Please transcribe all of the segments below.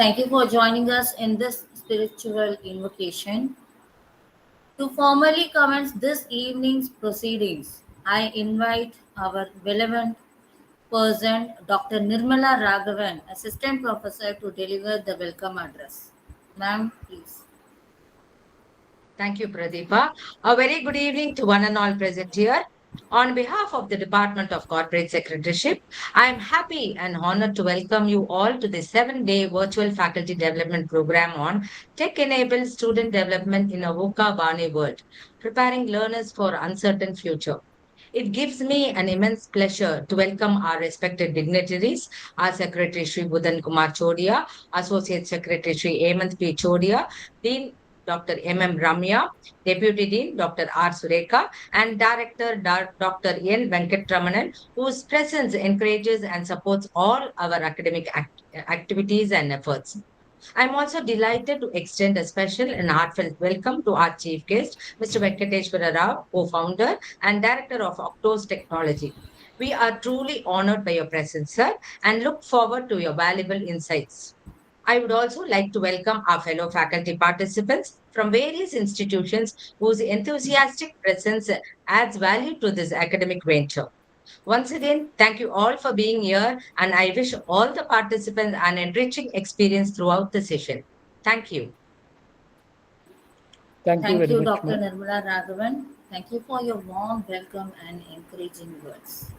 Thank you for joining us in this spiritual invocation. To formally commence this evening's proceedings, I invite our beloved person, Dr. Nirmala Raghavan, Assistant Professor, to deliver the welcome address. Ma'am, please. Thank you, Pradeepa. A very good evening to one and all present here. On behalf of the Department of Corporate Secretaryship, I am happy and honored to welcome you all to the 7-day virtual faculty development program on tech-enabled student development in a VUCA-BANI world, preparing learners for uncertain future. It gives me an immense pleasure to welcome our respected dignitaries, our Secretary Sri Budan Kumar Chodia, Associate Secretary Sri Hemant P. Chodia, Dean Dr. M. Ramya, Deputy Dean Dr. R. Sureka, and Director Dr. N. Venkatramanan, whose presence encourages and supports all our academic activities and efforts. I'm also delighted to extend a special and heartfelt welcome to our chief guest, Mr. Venkateshwara Rao, co-founder and director of Octoze Technology. We are truly honored by your presence, sir, and look forward to your valuable insights. I would also like to welcome our fellow faculty participants from various institutions whose enthusiastic presence adds value to this academic venture. Once again, thank you all for being here, and I wish all the participants an enriching experience throughout the session. Thank you. Thank you Thank very you, much, Dr. ma'am. Nirmala Raghavan. Thank you for your warm welcome and encouraging words.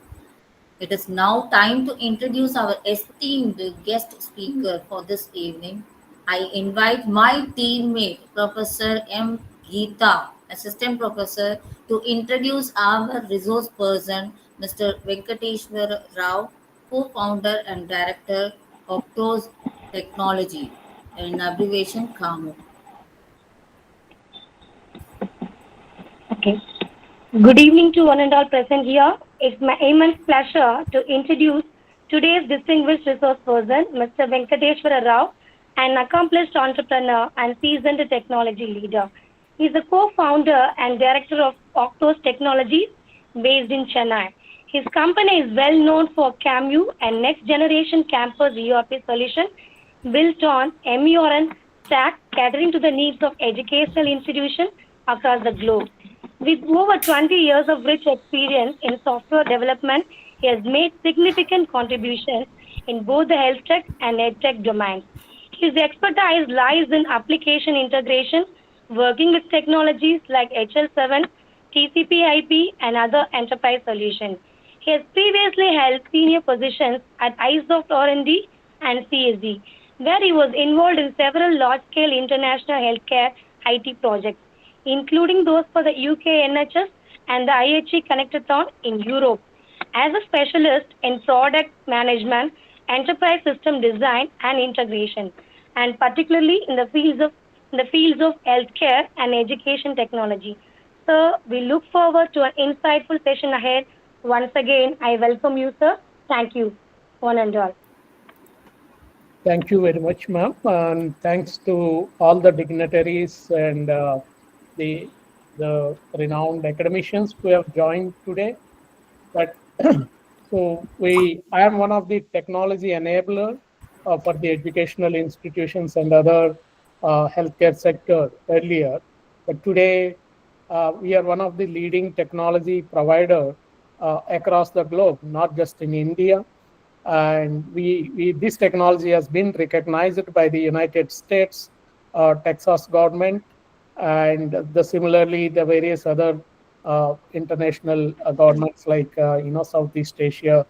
It is now time to introduce our esteemed guest speaker for this evening. I invite my teammate, Professor M. Geeta, Assistant Professor, to introduce our resource person, Mr. Venkateshwara Rao, co-founder and director of Octoze Technology, in abbreviation CAMU. Okay. Good evening to one and all present here. It's my immense pleasure to introduce today's distinguished resource person, Mr. Venkateshwara Rao, an accomplished entrepreneur and seasoned technology leader. He is the co-founder and director of Octoze Technologies based in Chennai. His company is well known for CAMU and next generation campus ERP solution built on MERN stack catering to the needs of educational institutions across the globe. With over 20 years of rich experience in software development, he has made significant contributions in both the health tech and EdTech domains. His expertise lies in application integration, working with technologies like HL7, TCP/IP, and other enterprise solutions. He has previously held senior positions at iSoft R&D and CSD, where he was involved in several large-scale international healthcare IT projects, including those for the UK NHS and the IHE Connectathon in Europe. As a specialist in product management, enterprise system design and integration, and particularly in the fields of healthcare and education technology. So we look forward to an insightful session ahead. Once again, I welcome you, sir. Thank you, one and all. Thank you very much, ma'am. And thanks to all the dignitaries and the renowned academicians who have joined today. But I am one of the technology enabler for the educational institutions and other healthcare sector earlier. But today, we are one of the leading technology provider across the globe, not just in India. And this technology has been recognized by the United States, Texas government, and similarly the various other international governments like Southeast Asia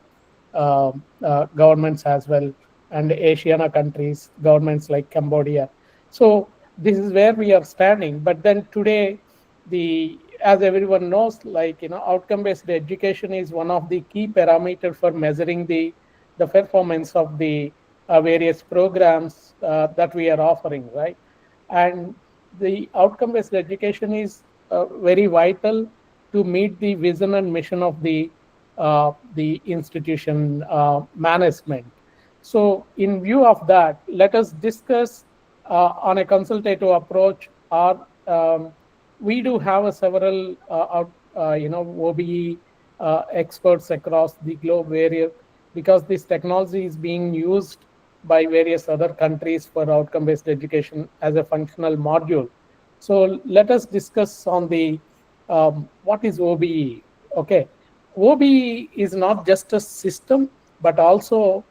governments as well, and Asiana countries governments like Cambodia. So this is where we are standing. But then today, as everyone knows, outcome-based education is one of the key parameters for measuring the performance of the various programs that we are offering, right? And the outcome-based education is very vital to meet the vision and mission of the institution management. So in view of that, let us discuss on a consultative approach. We do have several OBE experts across the globe, because this technology is being used by various other countries for outcome-based education as a functional module. So let us discuss on the what is OBE. Okay, OBE is not just a system, but also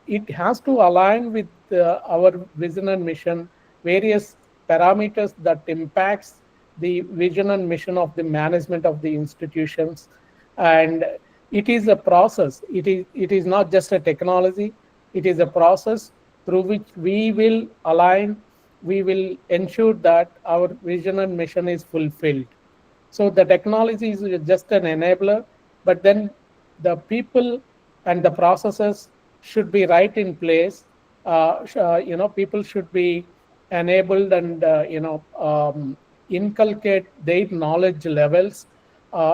it has to align with our vision and mission, various parameters that impacts the vision and mission of the management of the institutions. And it is a process. It is not just a technology. It is a process through which we will align, we will ensure that our vision and mission is fulfilled. So the technology is just an enabler, but then the people and the processes should be right in place. People should be enabled and inculcate their knowledge levels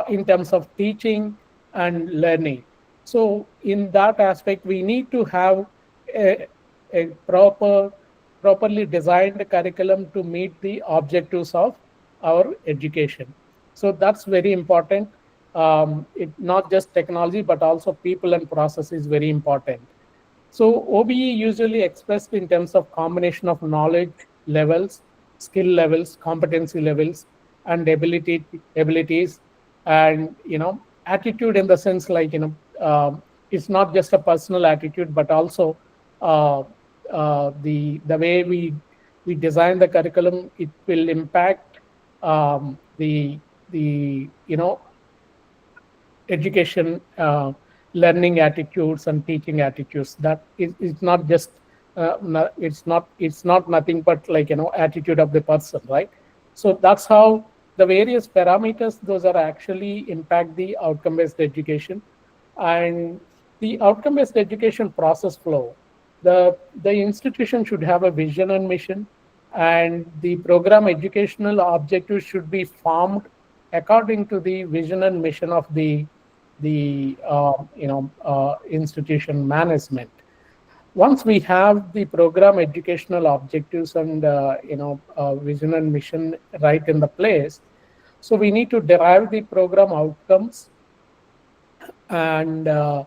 in terms of teaching and learning. So in that aspect, we need to have a, a properly designed curriculum to meet the objectives of our education. So that's very important. Not just technology, but also people and process is very important. So OBE usually expressed in terms of combination of knowledge levels, skill levels, competency levels, and abilities, and attitude in the sense like it's not just a personal attitude, but also uh, the way we design the curriculum. It will impact the education, learning attitudes and teaching attitudes. That is not just it's not nothing but like attitude of the person, right? So that's how the various parameters, those are actually impact the outcome based education. And the outcome based education process flow, the institution should have a vision and mission, and the program educational objectives should be formed according to the vision and mission of the institution management. Once we have the program educational objectives and vision and mission right in the place, so we need to derive the program outcomes and the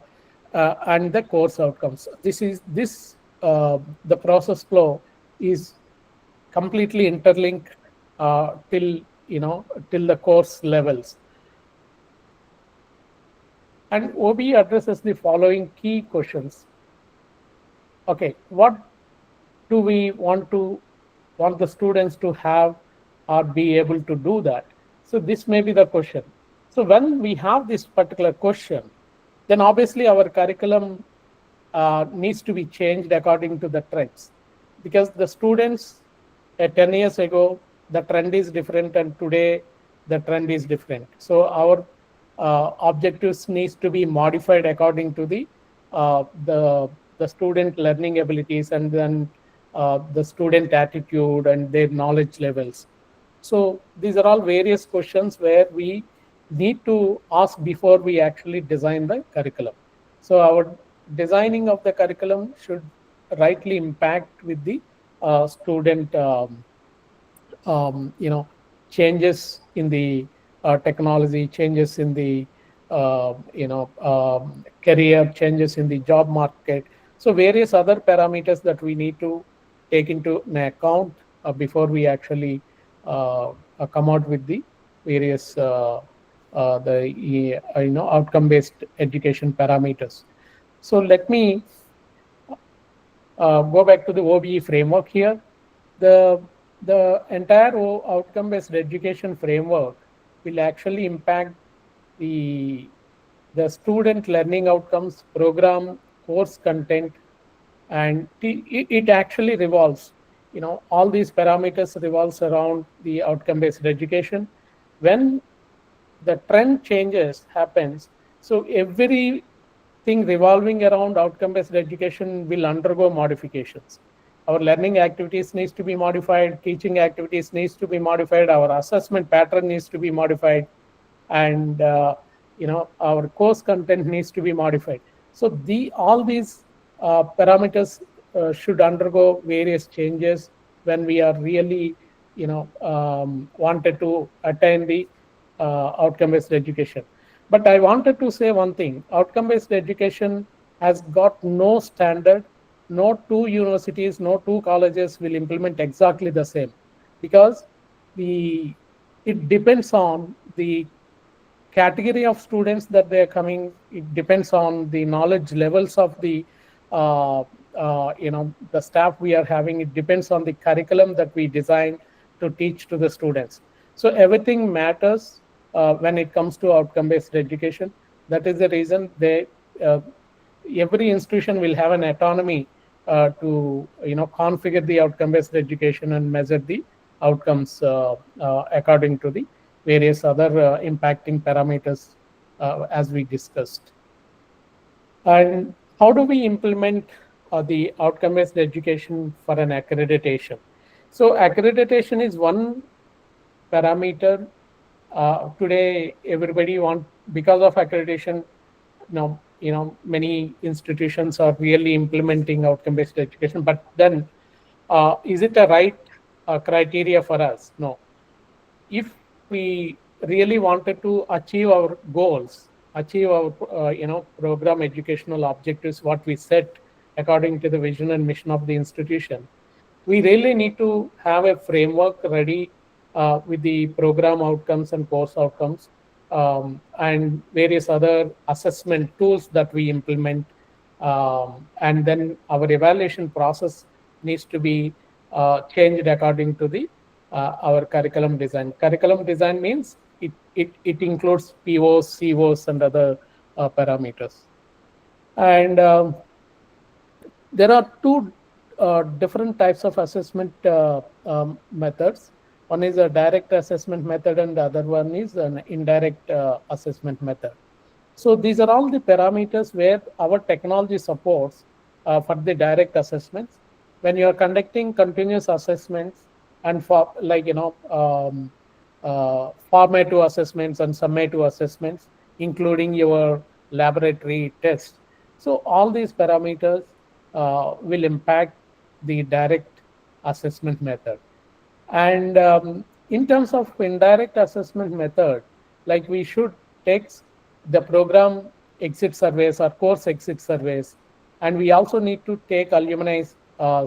course outcomes. The process flow is completely interlinked till the course levels. And OB addresses the following key questions. Okay, what do we want the students to have or be able to do that? So this may be the question. So when we have this particular question, then obviously our curriculum needs to be changed according to the trends, because the students 10 years ago, the trend is different, and today the trend is different. So our objectives needs to be modified according to the student learning abilities, and then the student attitude and their knowledge levels. So these are all various questions where we need to ask before we actually design the curriculum. So our designing of the curriculum should rightly impact with the student changes in the technology, changes in the career, changes in the job market. So various other parameters that we need to take into an account before we actually come out with the various outcome-based education parameters. So let me go back to the OBE framework here. The entire outcome-based education framework will actually impact the student learning outcomes, program, course content, and it actually revolves. All these parameters revolves around the outcome-based education. When the trend changes happens, so everything revolving around outcome-based education will undergo modifications. Our learning activities needs to be modified, teaching activities needs to be modified, our assessment pattern needs to be modified, and our course content needs to be modified. So all these parameters should undergo various changes when we are really wanted to attain the outcome-based education. But I wanted to say one thing: outcome-based education has got no standard, no two universities, no two colleges will implement exactly the same, because the it depends on the category of students that they are coming. It depends on the knowledge levels of the uh, the staff we are having. It depends on the curriculum that we design to teach to the students. So everything matters when it comes to outcome based education. That is the reason they every institution will have an autonomy to configure the outcome based education and measure the outcomes according to the various other impacting parameters as we discussed. And how do we implement the outcome based education for an accreditation? So accreditation is one parameter. Today everybody want, because of accreditation, now many institutions are really implementing outcome based education, but then is it a right criteria for us? No. If we really wanted to achieve our goals, achieve our program educational objectives, what we set according to the vision and mission of the institution, we really need to have a framework ready with the program outcomes and course outcomes, and various other assessment tools that we implement. And then our evaluation process needs to be changed according to the our curriculum design. Curriculum design means it includes POs, COs, and other parameters. And there are two different types of assessment methods. One is a direct assessment method, and the other one is an indirect assessment method. So these are all the parameters where our technology supports for the direct assessments. When you are conducting continuous assessments and for formative assessments and summative assessments, including your laboratory tests. So all these parameters will impact the direct assessment method. And in terms of indirect assessment method, like we should take the program exit surveys or course exit surveys, and we also need to take alumni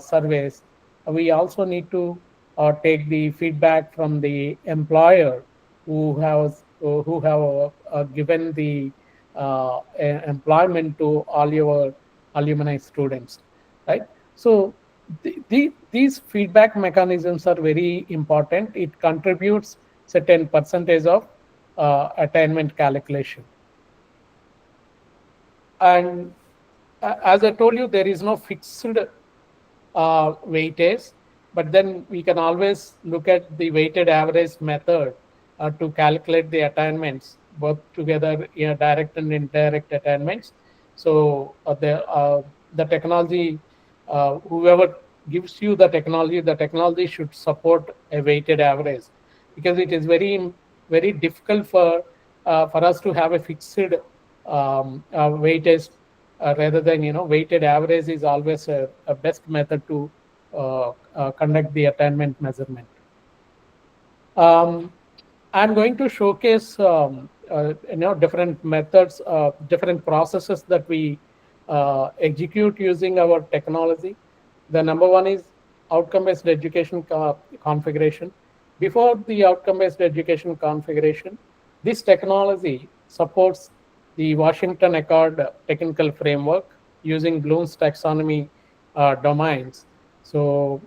surveys. We also need to take the feedback from the employer who have given the employment to all your alumni students, right? So these feedback mechanisms are very important. It contributes certain percentage of attainment calculation. And as I told you, there is no fixed weightage, but then we can always look at the weighted average method to calculate the attainments, both together, direct and indirect attainments. So the technology, whoever gives you the technology should support a weighted average, because it is very difficult for us to have a fixed weightage. Rather than weighted average is always a best method to conduct the attainment measurement. I'm going to showcase different methods, different processes that we execute using our technology. The number one is outcome-based education configuration. Before the outcome-based education configuration, this technology supports the Washington Accord technical framework using Bloom's taxonomy domains. So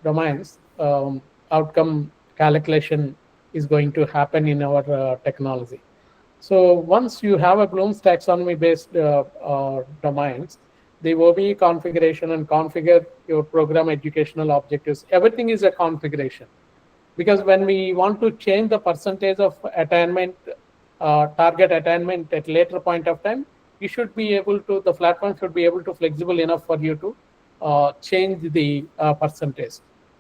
domains, outcome calculation is going to happen in our technology. So once you have a Bloom's taxonomy based domains, the OBE configuration and configure your program educational objectives, everything is a configuration. Because when we want to change the percentage of attainment, target attainment at later point of time, you should be able to, the platform should be able to flexible enough for you to change the percentage.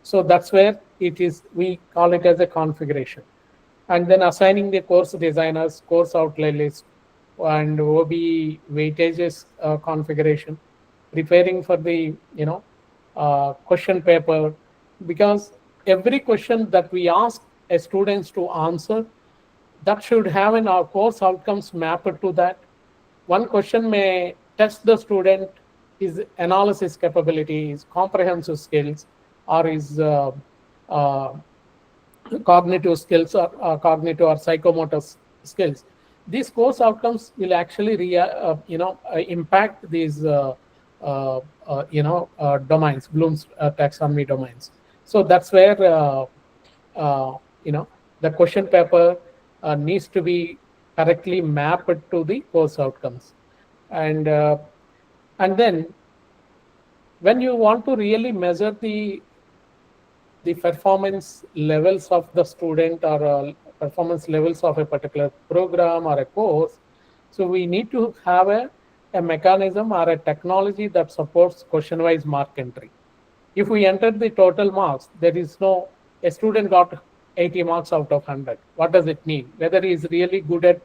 So that's where it is, we call it as a configuration. And then assigning the course designers, course outlay list, and OBE weightages configuration, preparing for the question paper, because every question that we ask a students to answer, that should have in our course outcomes mapped to that. One question may test the student his analysis capability, his comprehensive skills, or his uh, cognitive skills, or cognitive or psychomotor skills. These course outcomes will actually impact these domains, Bloom's taxonomy domains. So that's where uh, you know the question paper needs to be correctly mapped to the course outcomes. And uh, and then when you want to really measure the performance levels of the student, or performance levels of a particular program or a course, so we need to have a mechanism or a technology that supports question wise mark entry. If we enter the total marks, there is no, a student got 80 marks out of 100. What does it mean? Whether he is really good at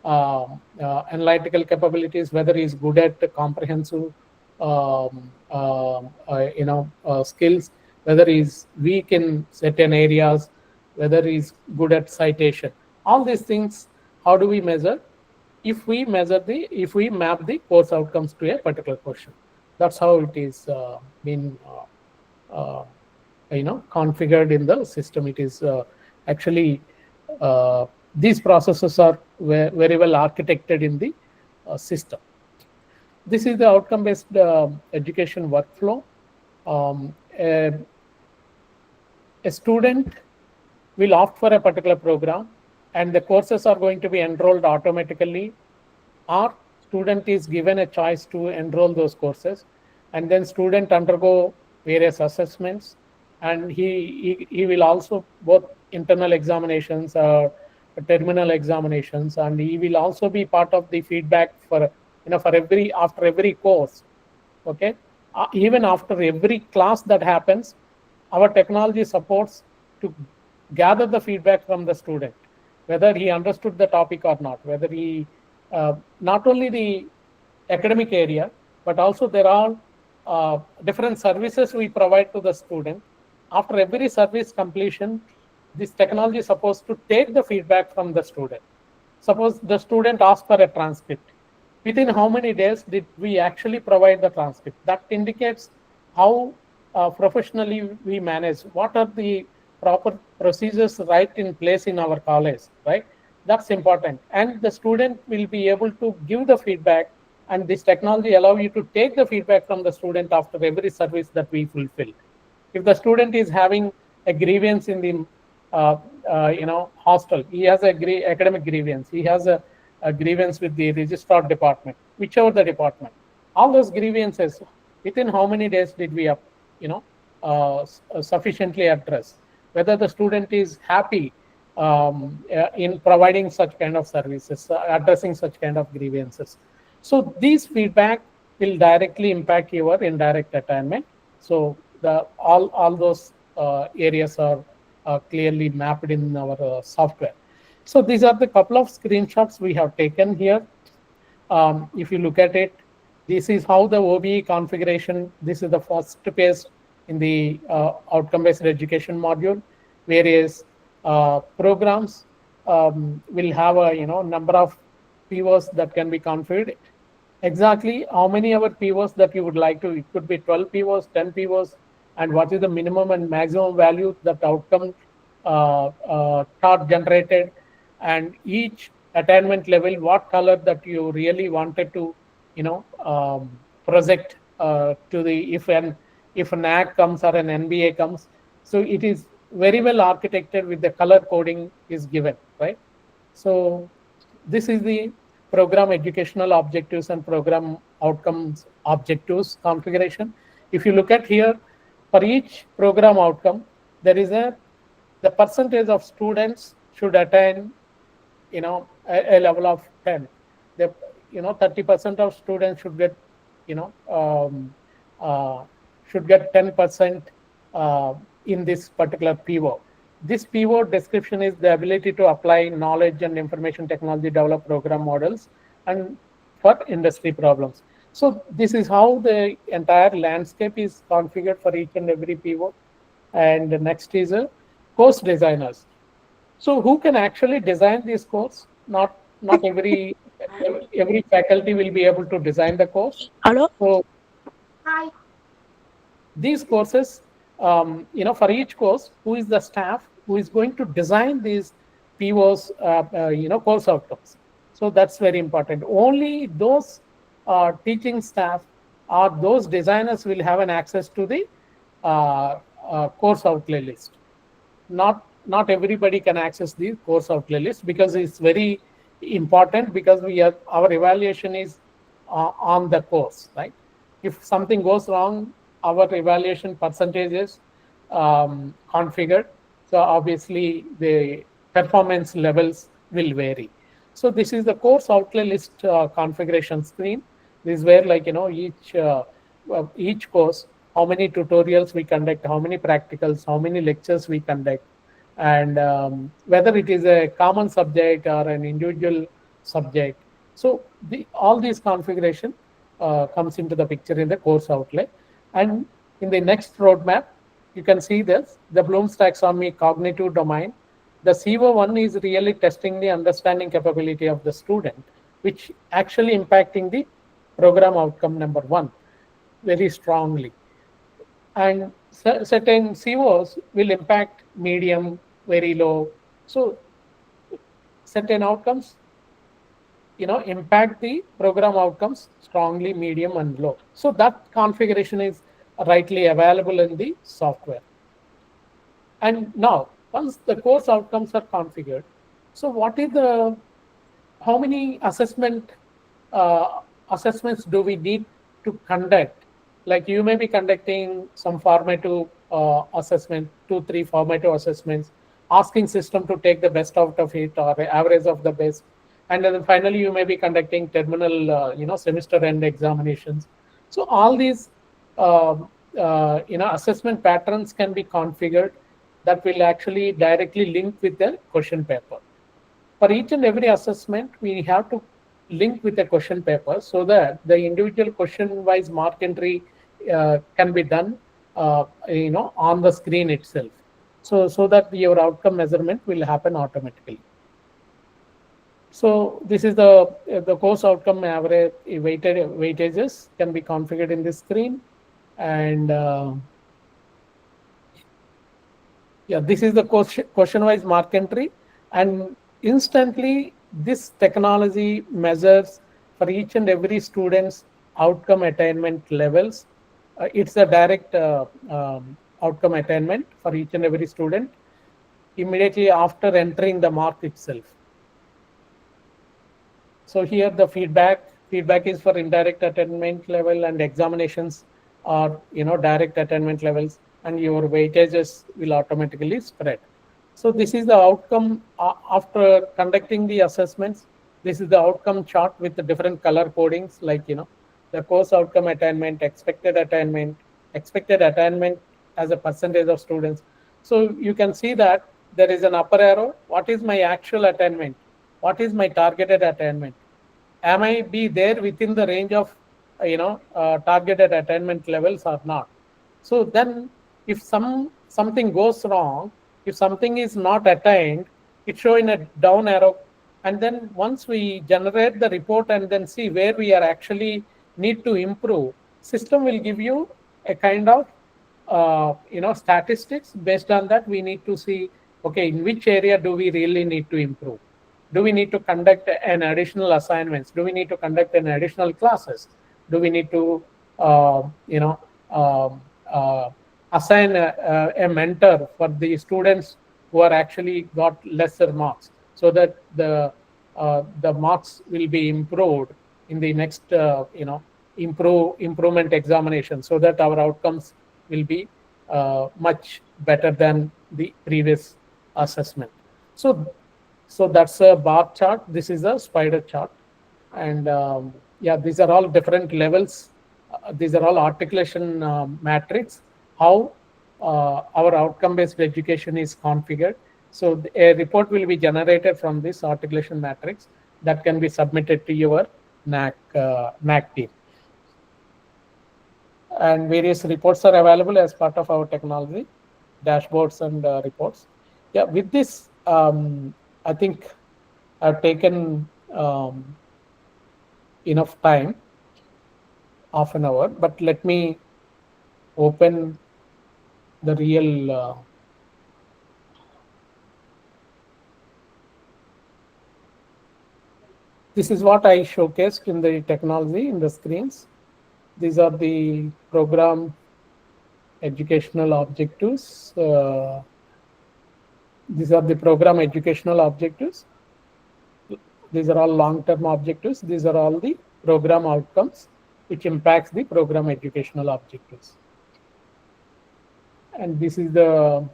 analytical capabilities, whether he is good at comprehensive skills, whether he is weak in certain areas, whether he is good at citation. All these things, how do we measure? If we map the course outcomes to a particular question. That's how it is been configured in the system. It is actually these processes are very well architected in the system. This is the outcome based education workflow. um, a, a student will opt for a particular program, and the courses are going to be enrolled automatically, or student is given a choice to enroll those courses, and then student undergo various assessments, and he will also both internal examinations or terminal examinations, and he will also be part of the feedback for for every, after every course. Okay. Even after every class that happens, our technology supports to gather the feedback from the student, whether he understood the topic or not, whether he not only the academic area, but also there are different services we provide to the student. After every service completion, this technology is supposed to take the feedback from the student. Suppose the student asks for a transcript. Within how many days did we actually provide the transcript? That indicates how professionally we manage. What are the proper procedures right in place in our college, right? That's important. And the student will be able to give the feedback, and this technology allow you to take the feedback from the student after every service that we fulfill. If the student is having a grievance in the hostel, he has a academic grievance, he has a grievance with the registrar department, whichever the department, all those grievances, within how many days did we sufficiently address? Whether the student is happy in providing such kind of services, addressing such kind of grievances. So these feedback will directly impact your indirect attainment. So all those areas are clearly mapped in our software. So these are the couple of screenshots we have taken here. If you look at it, this is how the OBE configuration. This is the first page in the outcome-based education module, whereas programs will have a number of POs that can be configured. Exactly how many our POs that you would like to? It could be 12 POs, 10 POs, and what is the minimum and maximum value that outcome chart generated, and each attainment level, what color that you really wanted to project to the, if an AC comes or an NBA comes. So it is very well architected with the color coding is given, right? So this is the program educational objectives and program outcomes objectives configuration. If you look at here, for each program outcome, there is the percentage of students should attain a level of 10. The 30% of students should get should get 10% in this particular PO. This PO description is the ability to apply knowledge and information technology develop program models and for industry problems. So this is how the entire landscape is configured for each and every PO. And the next is a course designers. So who can actually design this course? Not every faculty will be able to design the course. Hello? So These courses, for each course, who is the staff who is going to design these POs, course outcomes. So that's very important. Only those teaching staff or those designers will have an access to the course outlay list. Not everybody can access the course outlay list, because it's very important, because our evaluation is on the course, right? If something goes wrong, our evaluation percentage is configured, so obviously the performance levels will vary. So this is the course outlay list configuration screen. This is where, each course, how many tutorials we conduct, how many practicals, how many lectures we conduct, and whether it is a common subject or an individual subject. So all these configuration comes into the picture in the course outlay. And in the next roadmap, you can see this, the Bloom's taxonomy cognitive domain. The CO1 is really testing the understanding capability of the student, which actually impacting the program outcome number 1 very strongly. And certain COs will impact medium, very low. So certain outcomes, impact the program outcomes strongly, medium, and low. So that configuration is rightly available in the software. And now, once the course outcomes are configured, so what is how many assessments do we need to conduct? Like, you may be conducting some formative assessment, 2-3 formative assessments, asking system to take the best out of it or the average of the best, and then finally you may be conducting terminal semester end examinations. So all these assessment patterns can be configured, that will actually directly link with the question paper. For each and every assessment, we have to link with the question paper, so that the individual question wise mark entry can be done on the screen itself, so that your outcome measurement will happen automatically. So this is the course outcome average weightages can be configured in this screen. And this is the question wise mark entry, and instantly this technology measures for each and every student's outcome attainment levels. It's a direct outcome attainment for each and every student immediately after entering the mark itself. So here the feedback is for indirect attainment level, and examinations are direct attainment levels, and your weightages will automatically spread. So this is the outcome after conducting the assessments. This is the outcome chart with the different color codings, like the course outcome attainment, expected attainment as a percentage of students. So you can see that there is an upper arrow. What is my actual attainment? What is my targeted attainment? Am I be there within the range of targeted attainment levels or not? So then, if something goes wrong, if something is not attained, it show in a down arrow. And then once we generate the report and then see where we are actually need to improve, system will give you a kind of statistics. Based on that, we need to see, okay, in which area do we really need to improve? Do we need to conduct an additional assignments? Do we need to conduct an additional classes? Do we need to assign a mentor for the students who are actually got lesser marks, so that the marks will be improved in the next improvement examination, so that our outcomes will be much better than the previous assessment. So that's a bar chart. This is a spider chart. And these are all different levels. These are all articulation matrix, how our outcome-based education is configured. So a report will be generated from this articulation matrix that can be submitted to your NAC team. And various reports are available as part of our technology, dashboards and reports. With this, I think I've taken enough time. half an hour, but let me open the real this is what I showcased in the technology in the screens. These are the program educational objectives. These are the program educational objectives. These are all long-term objectives. These are all the program outcomes which impacts the program educational objectives. And this is the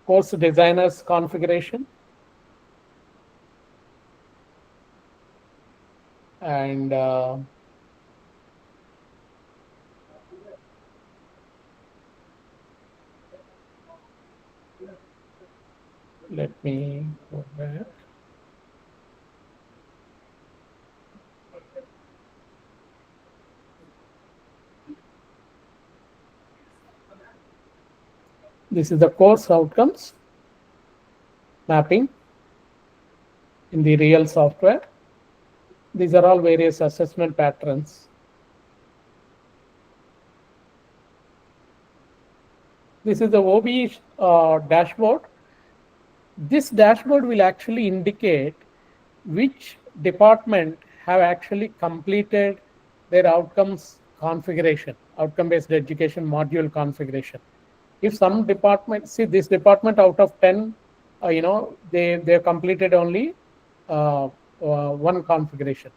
course designer's configuration. And let me go back. This is the course outcomes mapping in the real software. These are all various assessment patterns. This is the OBE dashboard. This dashboard will actually indicate which department have actually completed their outcomes configuration, outcome-based education module configuration. If some department, see this department out of 10, they completed only one configuration.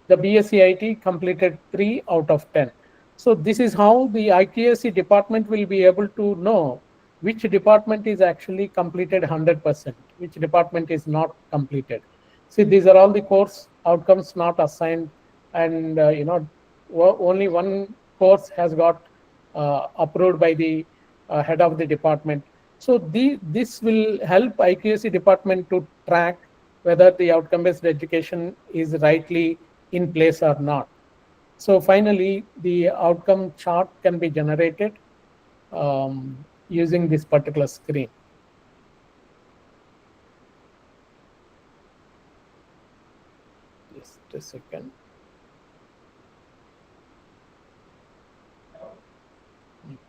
The BSc IT completed 3 out of 10. So this is how the ITSC department will be able to know which department is actually completed 100%, which department is not completed. See, these are all the course outcomes not assigned, and only one course has got approved by the head of the department. So this will help IQAC department to track whether the outcome-based education is rightly in place or not. So finally, the outcome chart can be generated using this particular screen. Just a second. Let's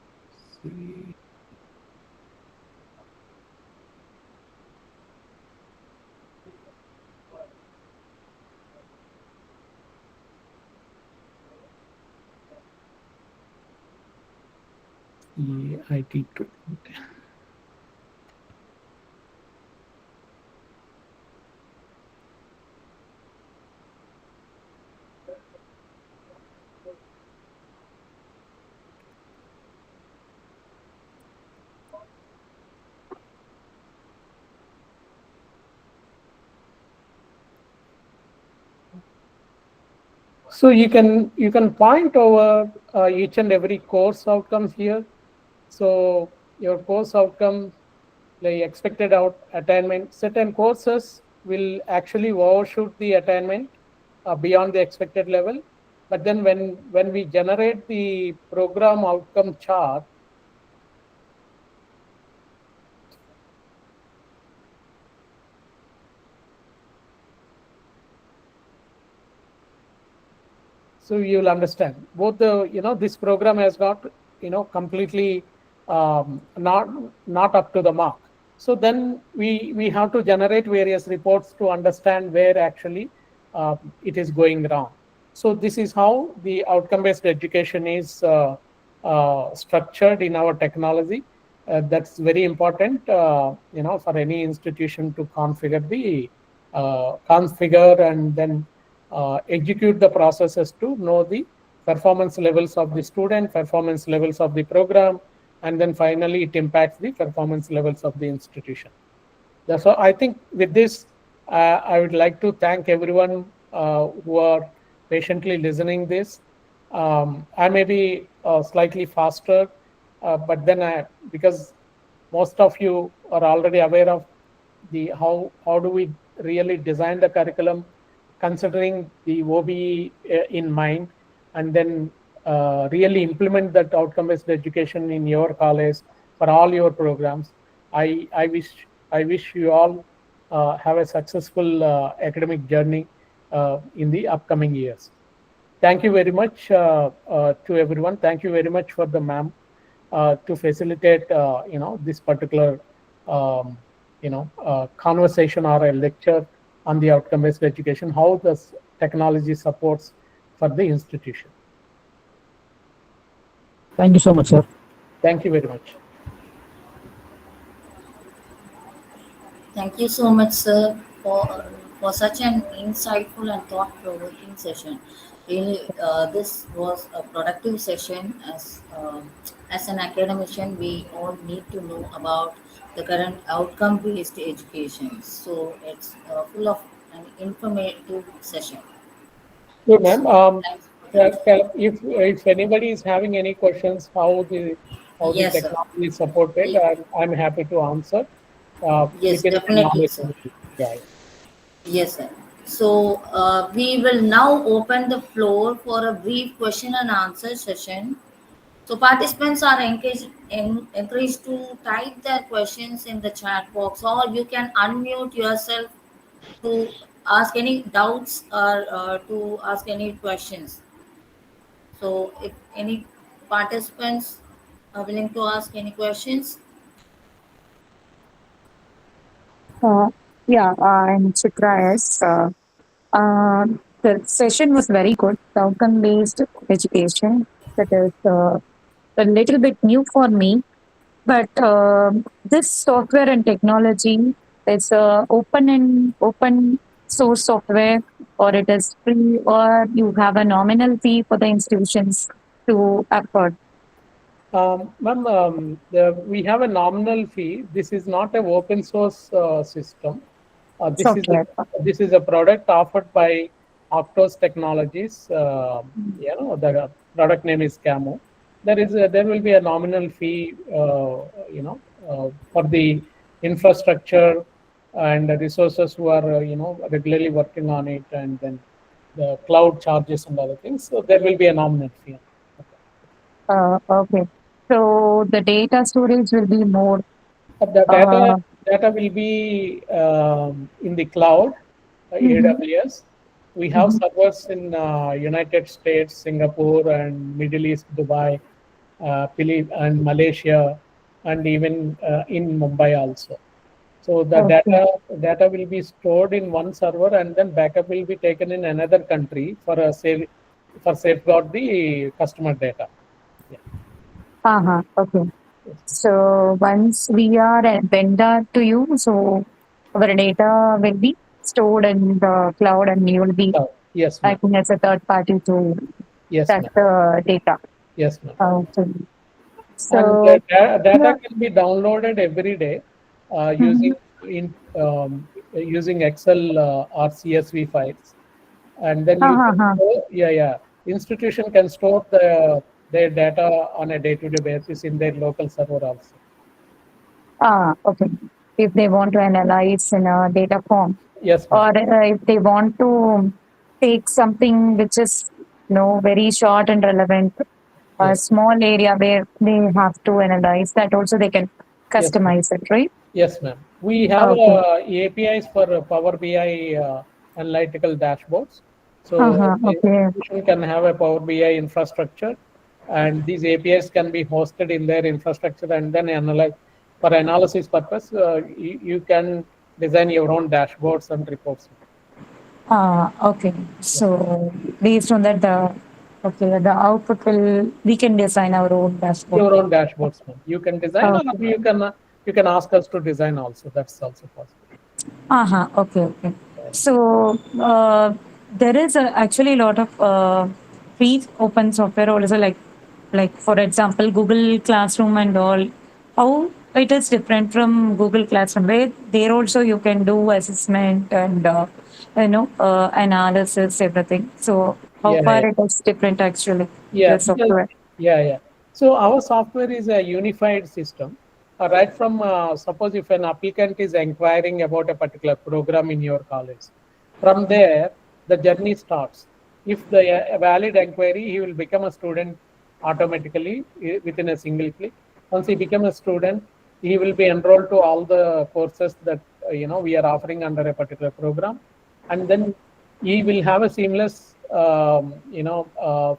see. IT2. So you can point over each and every course outcomes here. So your course outcome, like expected attainment, certain courses will actually overshoot the attainment beyond the expected level. But then when we generate the program outcome chart, so you'll understand both this program has got completely not up to the mark. So then we have to generate various reports to understand where actually it is going wrong. So this is how the outcome-based education is structured in our technology. That's very important, for any institution to configure and then execute the processes to know the performance levels of the student, performance levels of the program, and then finally it impacts the performance levels of the institution. So I think with this, I would like to thank everyone who are patiently listening this. I may be slightly faster, but then because most of you are already aware of how do we really design the curriculum considering the OBE in mind, and then really implement that outcome-based education in your college for all your programs. I wish you all have a successful academic journey in the upcoming years. thank you very much to everyone. Thank you very much for the ma'am to facilitate this particular conversation or a lecture on the outcome-based education, how the technology supports for the institution. Thank you so much, sir. Thank you very much. Thank you so much, sir, for such an insightful and thought-provoking session. Really, this was a productive session. As an academician, we all need to know about the current outcome-based education. So it's full of an informative session. So, ma'am, So thanks for that. if anybody is having any questions, how the Yes, sir. technology is supported, Ye- I'm happy to answer Yes, within my definitely, knowledge. sir. Yeah. Yes, sir. So we will now open the floor for a brief question and answer session. So participants are encouraged to type their questions in the chat box, or you can unmute yourself to ask any doubts or to ask any questions. So if any participants are willing to ask any questions, Uh, yeah, I'm Chitra S. The session was very good. The outcome-based education that is a little bit new for me, but this software and technology is open source software, or it is free, or you have a nominal fee for the institutions to afford Ma'am, we have a nominal fee. This is not an open source system. This is a software. this is a product offered by Octoze Technologies. The product name is CAMU. There will be a nominal fee, for the infrastructure and the resources who are regularly working on it, and then the cloud charges and other things. So there will be a nominal fee. Okay. So the data storage will be more. The Uh, data will be in the cloud, mhm, AWS. We have mhm. servers in United States, Singapore, and Middle East, Dubai, and Malaysia, and even in Mumbai also. So the Okay. data will be stored in one server, and then backup will be taken in another country for safeguard the customer data. Yeah. Uh-huh. Okay. Yes. So once we are a vendor to you, so our data will be stored in the cloud and you will be Yes, ma'am. acting as a third party to Yes, track ma'am. the data. Yes, ma'am. Okay. And So, data yeah. can be downloaded every day Mhm. using Excel or CSV files, and then you can Uh-huh. store, institution can store their data on a day-to-day basis in their local server also. Okay. If they want to analyze in a data form, Yes, ma'am. or if they want to take something which is very short and relevant, a Yes, small area where they have to analyze that also they can yes, ma'am. customize it, right? Yes, ma'am. We have Okay. APIs for Power BI analytical dashboards. So the Okay. institution can have a Power BI infrastructure, and these APIs can be hosted in their infrastructure, and then analyze for analysis purpose. You can design your own dashboards and reports. Okay. Yeah. So based on that, the output we can design our own dashboard. Your own dashboards, ma'am. You can design, or Okay. you can ask us to design also. That's also possible. Okay, okay. So there is actually a lot of free open software also, like for example, Google Classroom and all. How it is different from Google Classroom, where there also you can do assessment and analysis, everything. So how Yeah, far yeah. it is different actually, Yeah, the because software. yeah. So our software is a unified system. Right from suppose if an applicant is inquiring about a particular program in your college, from there the journey starts. If the a valid inquiry, he will become a student automatically within a single click. Once he becomes a student, he will be enrolled to all the courses that we are offering under a particular program, and then he will have a seamless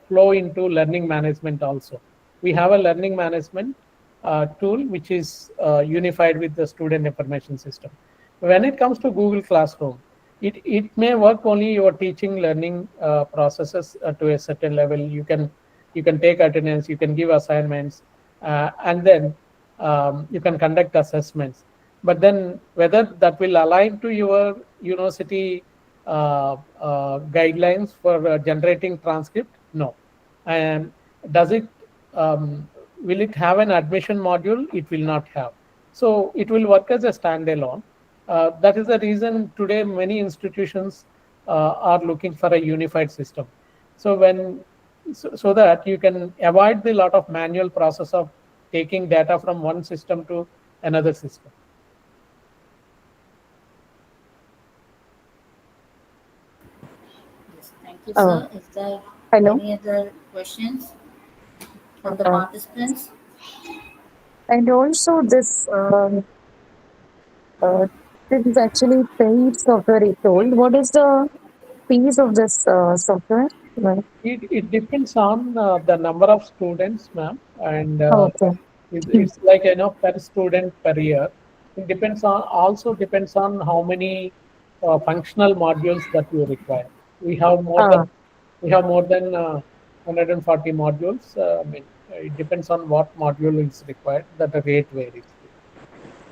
flow into learning management also. We have a learning management tool which is unified with the student information system. When it comes to Google Classroom, it may work only your teaching learning processes to a certain level. You can take attendance, you can give assignments, and then you can conduct assessments. But then whether that will align to your university guidelines for generating transcript, no. And does it will it have an admission module? It will not have. So it will work as a standalone. That is the reason today many institutions are looking for a unified system. So so that you can avoid the lot of manual process of taking data from one system to another system. Yes, thank you, Oh, sir. Is there hello. any other questions from the Uh, participants? and also uh, this is actually paid software you told. What is the fees of this software? Right. It depends on the number of students, ma'am, and Okay. Hmm. it's like per student per year. It depends on also depends on how many functional modules that you require. We have more than Uh, we have more than 140 modules. I mean, it depends on what module is required. That the rate varies.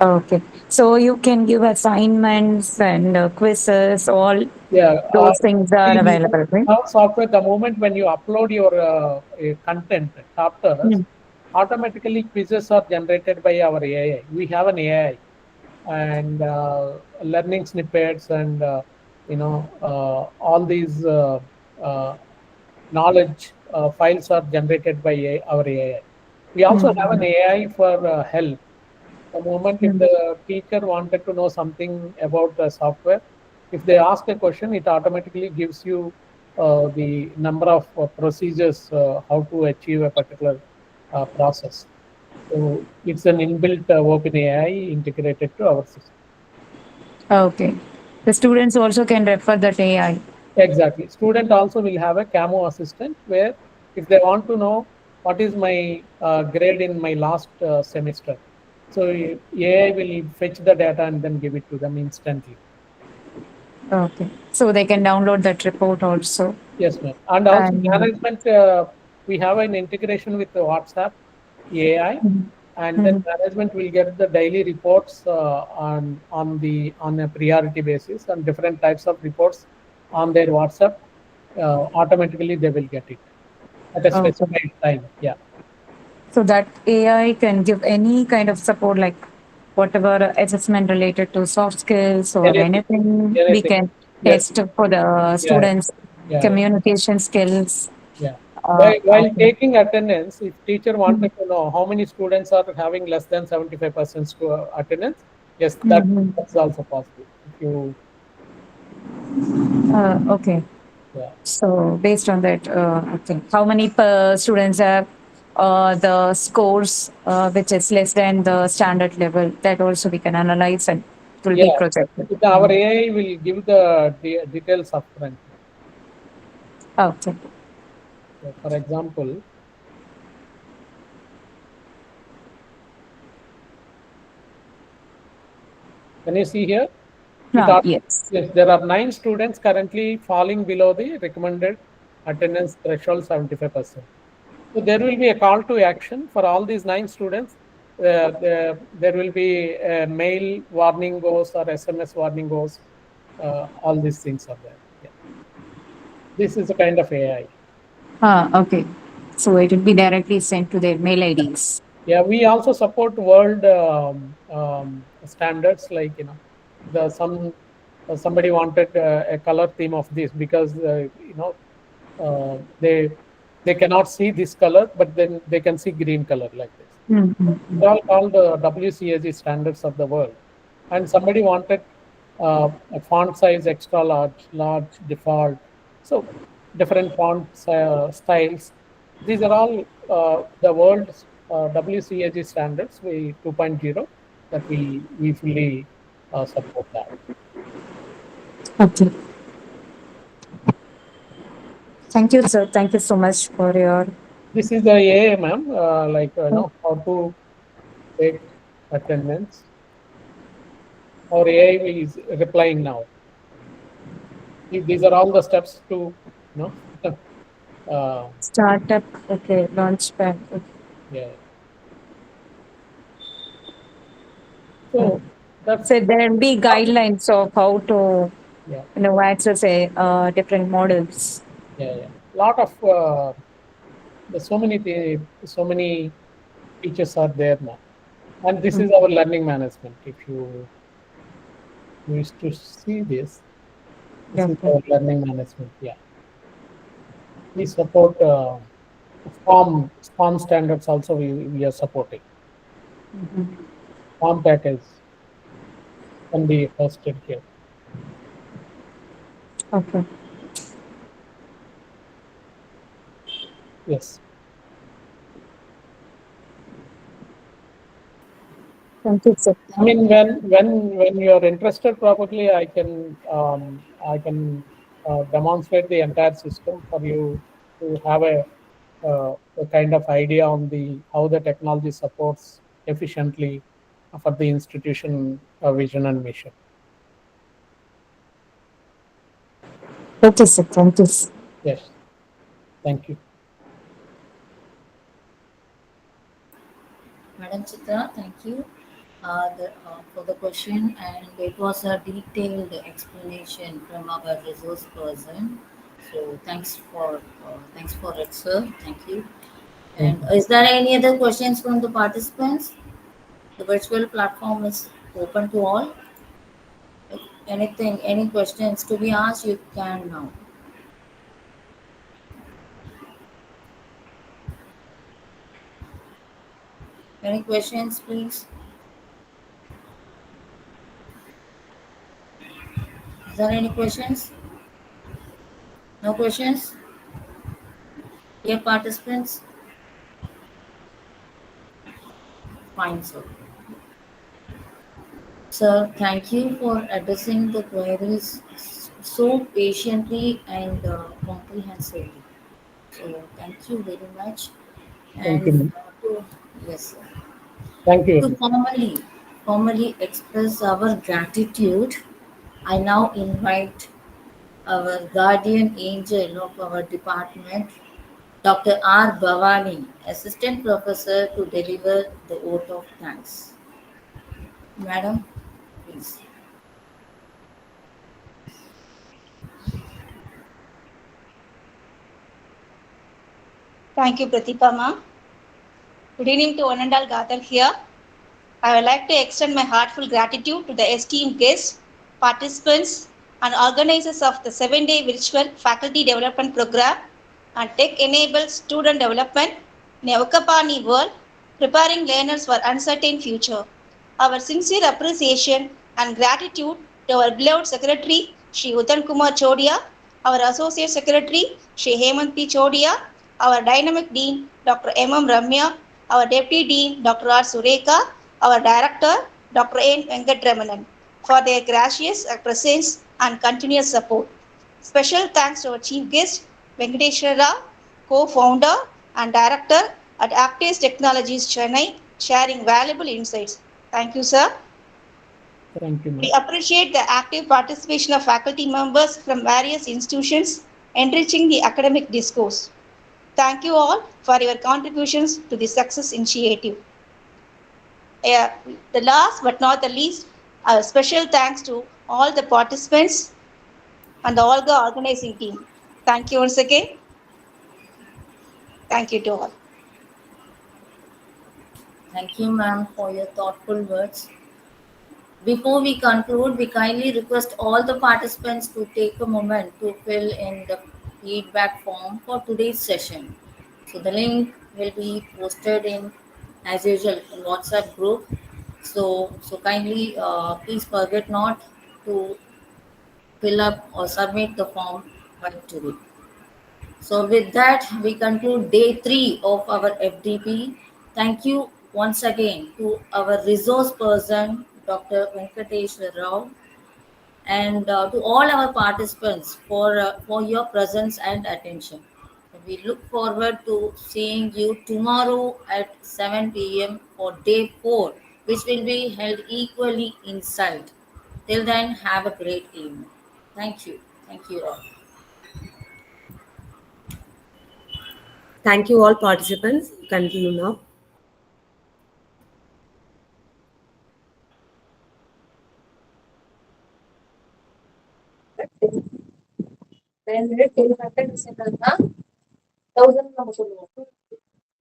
okay. So you can give assignments and quizzes, all Yeah, those things are the available, right? our software, the moment when you upload your content, chapters, Mm. automatically quizzes are generated by our AI. We have an AI and learning snippets and all these uh, knowledge files are generated by our AI. We also have an Mm. AI for help. The moment if Mm. the teacher wanted to know something about the software, if they ask a question, it automatically gives you the number of procedures how to achieve a particular process. So it's an inbuilt open AI integrated to our system. Okay. The students also can refer that AI. Exactly. Student also will have a CAMU assistant where if they want to know what is my grade in my last semester, so AI will fetch the data and then give it to them instantly. Okay. So they can download that report also. Yes, ma'am. And also And management, we have an integration with the WhatsApp AI, Mhm. and then Mhm. management will get the daily reports on a priority basis and different types of reports on their WhatsApp. Automatically, they will get it at a Okay. specified time. Yeah, So that AI can give any kind of support, like whatever assessment related to soft skills or anything, anything we anything. can Yes, test for the yeah, students' yeah, yeah. communication skills. Yeah. While Okay. taking attendance, if teacher Mhm. wanted to know how many students are having less than 75% attendance, yes, Mhm. that's also possible. If you, Okay. yeah, So based on that, okay, how many students have the scores which is less than the standard level? That also we can analyze and it will be yeah, projected. our AI will give the details upfront. Okay. So for example, can you see here? It Ah, are, yes. yes, there are 9 students currently falling below the recommended attendance threshold 75%. So there will be a call to action for all these 9 students. There will be a mail warning goes or SMS warning goes. All these things are there. Yeah. This is a kind of AI. Okay. So it will be directly sent to their mail IDs. Yeah, we also support world standards like the somebody wanted a color theme of this because they cannot see this color, but then they can see green color like this. Mm-hmm. They're all called WCAG standards of the world. And somebody wanted a font size extra large, large, default. So different font styles. These are all the world's WCAG standards, we 2.0, that we fully support that. Okay. Thank you, sir. Thank you so much for your. This is the AI, ma'am. How to take attendance. Our AI is replying now. These are all the steps to, you know, uh, Startup, okay, launchpad. Okay. yeah. Mm. So that's So there will be guidelines of how to, yeah, access a different models. yeah. Lot of there's so many features are there now, and this Mm. is our learning management. If you wish to see this, this is Okay. our learning management. Yeah, we support farm standards also. We are supporting Mhm. farm package can be hosted here. Okay. Yes. Thank you, sir. I mean, when you are interested properly, I can demonstrate the entire system for you to have a kind of idea on the how the technology supports efficiently for the institution vision and mission. Okay, sir. Thank you. Yes, thank you. Madam Chitra, thank you for the question, and it was a detailed explanation from our resource person. So thanks for it, sir. Thank you. Thank And you. is there any other questions from the participants? The virtual platform is open to all. If anything, any questions to be asked, you can now. Any questions, please? Is there any questions? No questions? Dear participants, fine, sir. Sir, thank you for addressing the queries so patiently and comprehensively. So, thank you very much. Thank And you. to, yes, sir. Thank you. To formally express our gratitude, I now invite our guardian angel of our department, Dr. R. Bhavani, Assistant Professor, to deliver the oath of thanks. Madam, please. Thank you, Pratipha ma'am. Good evening to one and all gathered here. I would like to extend my heartfelt gratitude to the esteemed guests, participants, and organizers of the 7-day virtual faculty development program and tech-enabled student development in a VUCA-BANI world, preparing learners for uncertain future. Our sincere appreciation and gratitude to our beloved Secretary, Sri Uttam Kumar Chodia, our Associate Secretary, Sri Hemant P. Chodia, our Dynamic Dean, Dr. M. Ramya, our Deputy Dean, Dr. R. Sureka, our Director, Dr. N. Venkatramanan, for their gracious presence and continuous support. Special thanks to our chief guest, Venkateshwara Rao, co-founder and director at Actis Technologies Chennai, sharing valuable insights. Thank you, sir. Thank you, We ma'am. appreciate the active participation of faculty members from various institutions, enriching the academic discourse. Thank you all for your contributions to the success initiative. Uh, the last but not the least, a special thanks to all the participants and all the organizing team. Thank you once again. Thank you to all. Thank you, ma'am, for your thoughtful words. Before we conclude, we kindly request all the participants to take a moment to fill in the feedback form for today's session. So the link will be posted in, as usual, in WhatsApp group. So kindly, please forget not to fill up or submit the form by today. So with that, we conclude day 3 of our FDP. Thank you once again to our resource person, Dr. Venkateshwara Rao, and to all our participants for your presence and attention. We look forward to seeing you tomorrow at 7 p.m. for day 4, which will be held equally inside. Till then, have a great evening. Thank you. Thank you all. Thank you all participants. Continue now.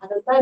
அதான்